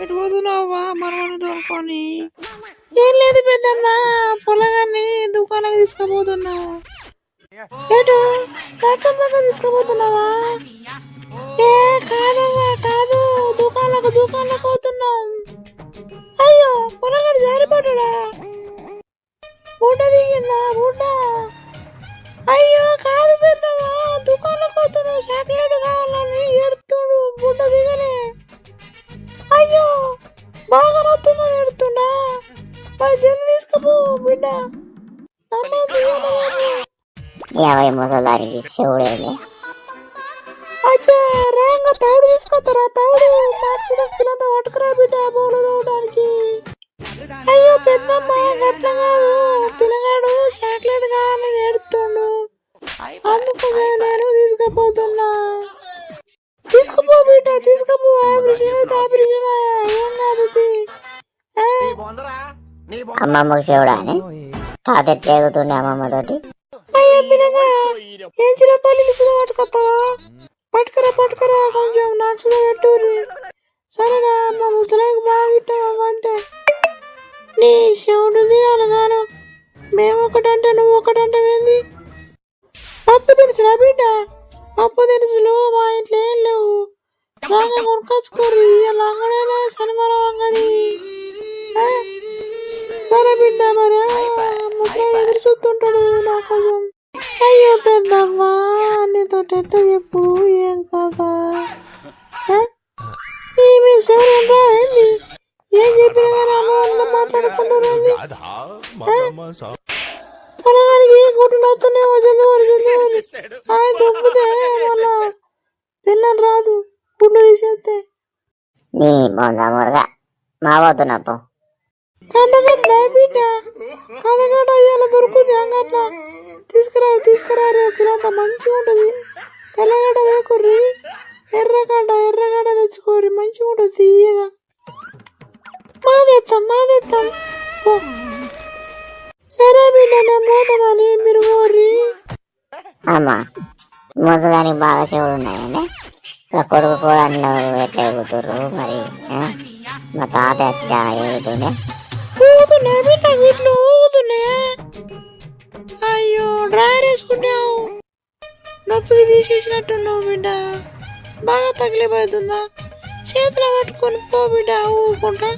ఎటు పోతున్నావా మనమని తోలుకొని? ఏం లేదు పెద్దమ్మ, పొలగాన్ని దుకాణానికి తీసుకుపోతున్నా. ఎటు ట్రాక్టర్ దగ్గర తీసుకుపోతున్నావా? ఏ కాదవ్వా కాదు, దుకాణాలకు పోతున్నాం. అయ్యో పొలగాడు జారిపడ్డా, బుడ్డ దిగిందా బుడ్డ? అయ్యో కాదు పెద్దమ్మ, దుకాణాలకు పోతున్నావు, చాక్లెట్ కావాలని ఎడుతుడు, బుడ్డ దిగలే. అయ్యో బాగా నొత్తుందని ఎడుతుండా, మరి జల్ది తీసుకుపో బిడ్డ. యాభై ముసలారికి శివుడేలే. అచ్చా రేంగా తౌడు తీసుకొస్తారా? తౌడు మార్చిదంతా పట్టుకురా బిడ్డ బోలు తోవడానికి. అయ్యో పెద్దమ్మ గట్ల కాదు, పిల్లగాడు చాక్లెట్ కావాలని ఎడుతుండు, అందుకు నేను తీసుకుపోతున్నా. తీసుకుపో బిడ్డ తీసుకుపో, ఆపరేషన్ అయితే ఆపరేషన్, ఏం కాదు. అమ్మమ్మకు శివుడా అని తాత ఎట్లేగుతుండే అమ్మమ్మ తోటి. అయ్యో పిల్లగా ఏం చిరపల్లి సుధా పట్టుకొస్తావా? పట్టుకురా కొంచెం నాకు సుధా పెట్టుర్రి. సరేనా మా ముసలాకి బాగా ఇట్టావంటే నీ శివుడు దిగాలి గాను. మేము ఒకటంటే నువ్వు ఒకటంటే ఏంది? పప్పు దినుసులా బిడ్డ? పప్పు దినుసులు మా ఇంట్లో ఏం లేవు, రాగా కొనుకొచ్చుకోర్రి. ఇలా అంగడేనే శనివారం అంగడి. సరే బిడ్డ, మరి ముసలా ఎదురు చూస్తుంటాడు నా కోసం. అయ్యో పెద్దమ్మా నీతో ఎట్ట చెప్పు, ఏం కదా మీ శివరేంద్రా ఏంది? ఏం చెప్పినా కానీ అమ్మ మాట్లాడుకుంటారు. పొలగానికి గుడ్డు నొత్తున్నామో జల్ది ఆయన దొబ్బితే మళ్ళా పిల్లని రాదు, గుడ్డు తీసేస్తే. నీ బొందమురుగా మా పోతున్నప్పు కందగడ్డ బిడ్డ, కందగడ్డ అయ్యాల దొరుకుతుంది అంగట్ల. తీసుకురారు కిలంతా మంచిగా ఉంటుంది. తెల్లగడ్డ వేకుర్రి, ఎర్రగడ్డ తెచ్చుకోర్రి, మంచిగా ఉంటుంది తీయగా. మాదేస్తాం. సరే బిడ్డ నేను పోతామని మీరు పోర్రి. అమ్మా ముసలానికి బాగా చెవులు ఉన్నాయండి. ఇక్కడ కొడుకు కూడా అన్న ఎట్లా ఎగుతుర్రు మరి. మా తాత ఎట్లా ఎగుతుండే? ఊగుతున్నాయి బిడ్డ, వీటిలో ఊగుతున్నాయి. అయ్యో డ్రైవర్ వేసుకుంటావు, నొప్పికి తీసేసినట్టున్నావు బిడ్డ. బాగా తగిలిపోతుందా? చేతిలో పట్టుకొని పో బిడ్డ ఊగుకుంటా.